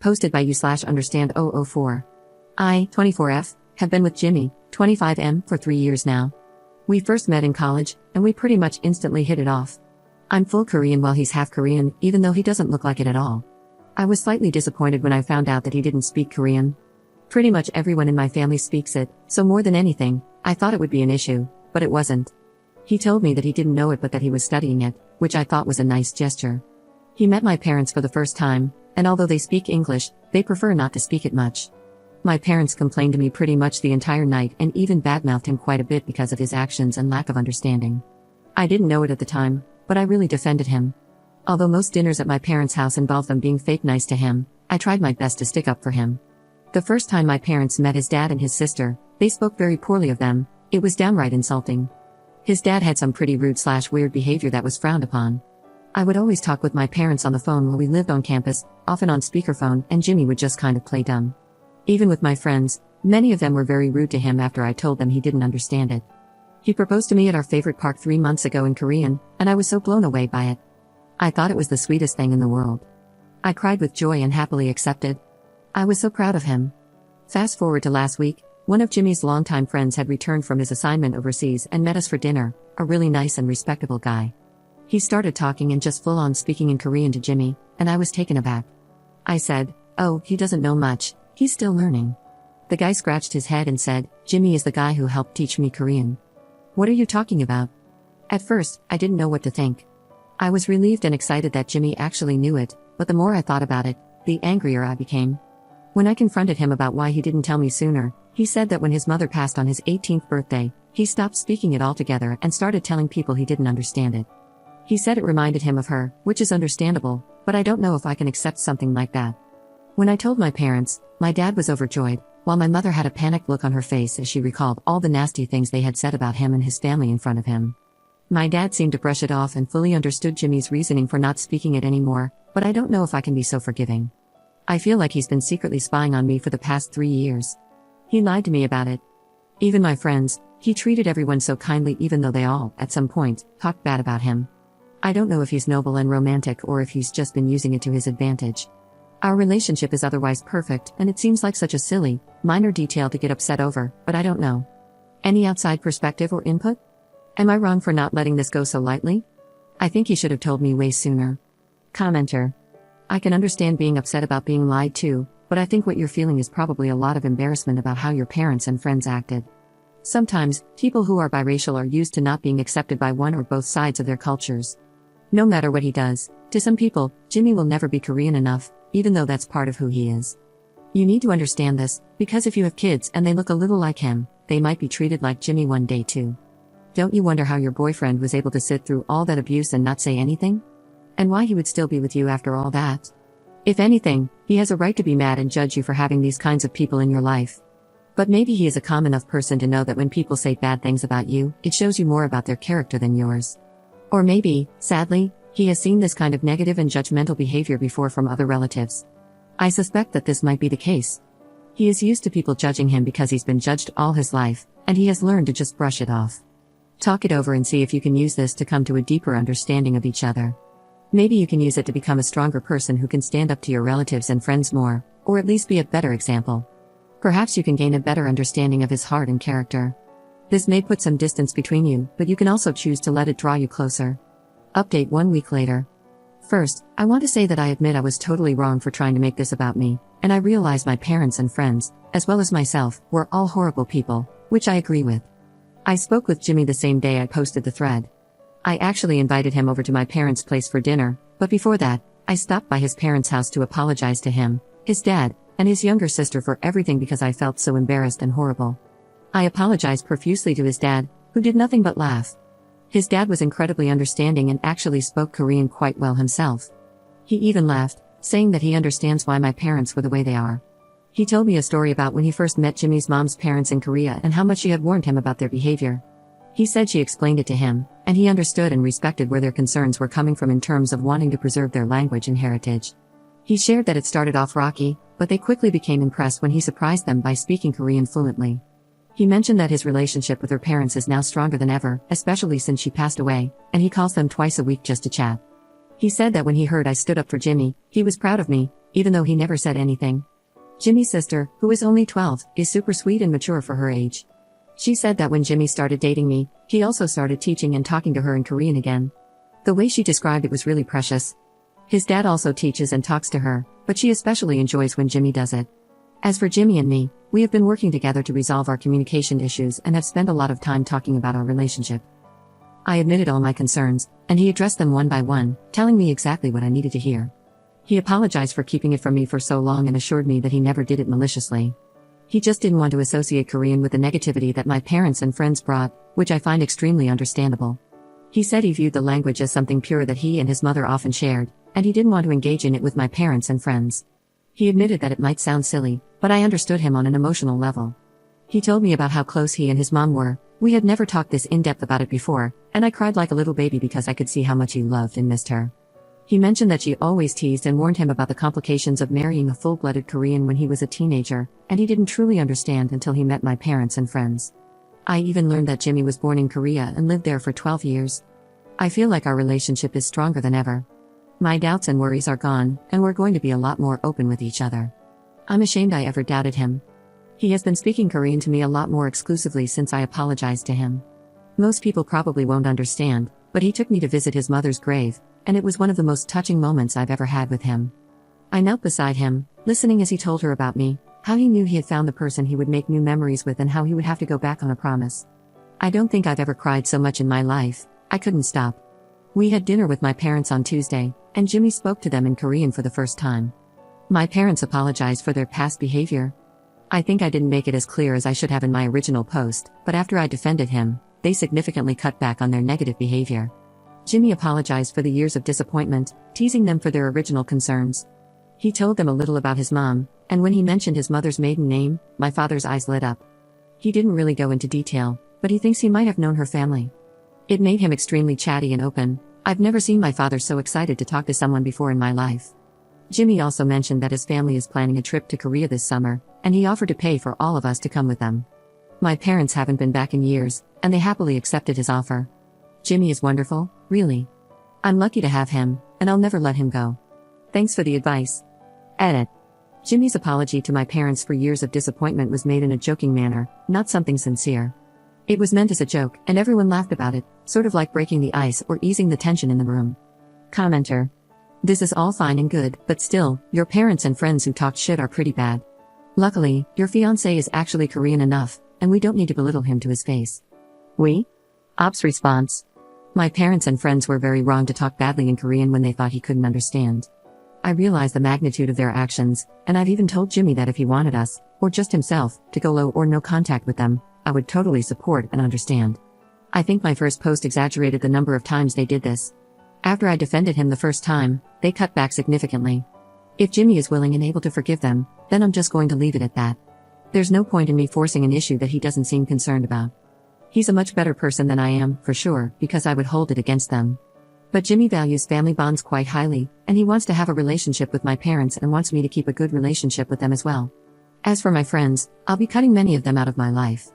Posted by you/understand 004. I, 24F, have been with Jimmy, 25M, for 3 years now. We first met in college, and we pretty much instantly hit it off. I'm full Korean while he's half Korean, even though he doesn't look like it at all. I was slightly disappointed when I found out that he didn't speak Korean. Pretty much everyone in my family speaks it, so more than anything, I thought it would be an issue, but it wasn't. He told me that he didn't know it but that he was studying it, which I thought was a nice gesture. He met my parents for the first time, and although they speak English, they prefer not to speak it much. My parents complained to me pretty much the entire night and even badmouthed him quite a bit because of his actions and lack of understanding. I didn't know it at the time, but I really defended him. Although most dinners at my parents' house involved them being fake nice to him, I tried my best to stick up for him. The first time my parents met his dad and his sister, they spoke very poorly of them. It was downright insulting. His dad had some pretty rude/weird behavior that was frowned upon. I would always talk with my parents on the phone while we lived on campus, often on speakerphone, and Jimmy would just kind of play dumb. Even with my friends, many of them were very rude to him after I told them he didn't understand it. He proposed to me at our favorite park 3 months ago in Korean, and I was so blown away by it. I thought it was the sweetest thing in the world. I cried with joy and happily accepted. I was so proud of him. Fast forward to last week, one of Jimmy's longtime friends had returned from his assignment overseas and met us for dinner, a really nice and respectable guy. He started talking and just full-on speaking in Korean to Jimmy, and I was taken aback. I said, "Oh, he doesn't know much, he's still learning." The guy scratched his head and said, "Jimmy is the guy who helped teach me Korean." "What are you talking about?" At first, I didn't know what to think. I was relieved and excited that Jimmy actually knew it, but the more I thought about it, the angrier I became. When I confronted him about why he didn't tell me sooner, he said that when his mother passed on his 18th birthday, he stopped speaking it altogether and started telling people he didn't understand it. He said it reminded him of her, which is understandable, but I don't know if I can accept something like that. When I told my parents, my dad was overjoyed, while my mother had a panicked look on her face as she recalled all the nasty things they had said about him and his family in front of him. My dad seemed to brush it off and fully understood Jimmy's reasoning for not speaking it anymore, but I don't know if I can be so forgiving. I feel like he's been secretly spying on me for the past 3 years. He lied to me about it. Even my friends, he treated everyone so kindly even though they all, at some point, talked bad about him. I don't know if he's noble and romantic or if he's just been using it to his advantage. Our relationship is otherwise perfect, and it seems like such a silly, minor detail to get upset over, but I don't know. Any outside perspective or input? Am I wrong for not letting this go so lightly? I think he should have told me way sooner. Commenter. I can understand being upset about being lied to, but I think what you're feeling is probably a lot of embarrassment about how your parents and friends acted. Sometimes, people who are biracial are used to not being accepted by one or both sides of their cultures. No matter what he does, to some people, Jimmy will never be Korean enough, even though that's part of who he is. You need to understand this, because if you have kids and they look a little like him, they might be treated like Jimmy one day too. Don't you wonder how your boyfriend was able to sit through all that abuse and not say anything? And why he would still be with you after all that? If anything, he has a right to be mad and judge you for having these kinds of people in your life. But maybe he is a calm enough person to know that when people say bad things about you, it shows you more about their character than yours. Or maybe, sadly, he has seen this kind of negative and judgmental behavior before from other relatives. I suspect that this might be the case. He is used to people judging him because he's been judged all his life, and he has learned to just brush it off. Talk it over and see if you can use this to come to a deeper understanding of each other. Maybe you can use it to become a stronger person who can stand up to your relatives and friends more, or at least be a better example. Perhaps you can gain a better understanding of his heart and character. This may put some distance between you, but you can also choose to let it draw you closer. Update 1 week later. First, I want to say that I admit I was totally wrong for trying to make this about me, and I realize my parents and friends, as well as myself, were all horrible people, which I agree with. I spoke with Jimmy the same day I posted the thread. I actually invited him over to my parents' place for dinner, but before that, I stopped by his parents' house to apologize to him, his dad, and his younger sister for everything because I felt so embarrassed and horrible. I apologized profusely to his dad, who did nothing but laugh. His dad was incredibly understanding and actually spoke Korean quite well himself. He even laughed, saying that he understands why my parents were the way they are. He told me a story about when he first met Jimmy's mom's parents in Korea and how much she had warned him about their behavior. He said she explained it to him, and he understood and respected where their concerns were coming from in terms of wanting to preserve their language and heritage. He shared that it started off rocky, but they quickly became impressed when he surprised them by speaking Korean fluently. He mentioned that his relationship with her parents is now stronger than ever, especially since she passed away, and he calls them twice a week just to chat. He said that when he heard I stood up for Jimmy, he was proud of me, even though he never said anything. Jimmy's sister, who is only 12, is super sweet and mature for her age. She said that when Jimmy started dating me, he also started teaching and talking to her in Korean again. The way she described it was really precious. His dad also teaches and talks to her, but she especially enjoys when Jimmy does it. As for Jimmy and me, we have been working together to resolve our communication issues and have spent a lot of time talking about our relationship. I admitted all my concerns, and he addressed them one by one, telling me exactly what I needed to hear. He apologized for keeping it from me for so long and assured me that he never did it maliciously. He just didn't want to associate Korean with the negativity that my parents and friends brought, which I find extremely understandable. He said he viewed the language as something pure that he and his mother often shared, and he didn't want to engage in it with my parents and friends. He admitted that it might sound silly, but I understood him on an emotional level. He told me about how close he and his mom were. We had never talked this in-depth about it before, and I cried like a little baby because I could see how much he loved and missed her. He mentioned that she always teased and warned him about the complications of marrying a full-blooded Korean when he was a teenager, and he didn't truly understand until he met my parents and friends. I even learned that Jimmy was born in Korea and lived there for 12 years. I feel like our relationship is stronger than ever. My doubts and worries are gone, and we're going to be a lot more open with each other. I'm ashamed I ever doubted him. He has been speaking Korean to me a lot more exclusively since I apologized to him. Most people probably won't understand, but he took me to visit his mother's grave, and it was one of the most touching moments I've ever had with him. I knelt beside him, listening as he told her about me, how he knew he had found the person he would make new memories with and how he would have to go back on a promise. I don't think I've ever cried so much in my life. I couldn't stop. We had dinner with my parents on Tuesday, and Jimmy spoke to them in Korean for the first time. My parents apologized for their past behavior. I think I didn't make it as clear as I should have in my original post, but after I defended him, they significantly cut back on their negative behavior. Jimmy apologized for the years of disappointment, teasing them for their original concerns. He told them a little about his mom, and when he mentioned his mother's maiden name, my father's eyes lit up. He didn't really go into detail, but he thinks he might have known her family. It made him extremely chatty and open. I've never seen my father so excited to talk to someone before in my life. Jimmy also mentioned that his family is planning a trip to Korea this summer, and he offered to pay for all of us to come with them. My parents haven't been back in years, and they happily accepted his offer. Jimmy is wonderful, really. I'm lucky to have him, and I'll never let him go. Thanks for the advice. Edit. Jimmy's apology to my parents for years of disappointment was made in a joking manner, not something sincere. It was meant as a joke, and everyone laughed about it, sort of like breaking the ice or easing the tension in the room. Commenter. This is all fine and good, but still, your parents and friends who talked shit are pretty bad. Luckily, your fiancé is actually Korean enough, and we don't need to belittle him to his face. We? Ops response. My parents and friends were very wrong to talk badly in Korean when they thought he couldn't understand. I realize the magnitude of their actions, and I've even told Jimmy that if he wanted us, or just himself, to go low or no contact with them, I would totally support and understand. I think my first post exaggerated the number of times they did this. After I defended him the first time, they cut back significantly. If Jimmy is willing and able to forgive them, then I'm just going to leave it at that. There's no point in me forcing an issue that he doesn't seem concerned about. He's a much better person than I am, for sure, because I would hold it against them. But Jimmy values family bonds quite highly, and he wants to have a relationship with my parents and wants me to keep a good relationship with them as well. As for my friends, I'll be cutting many of them out of my life.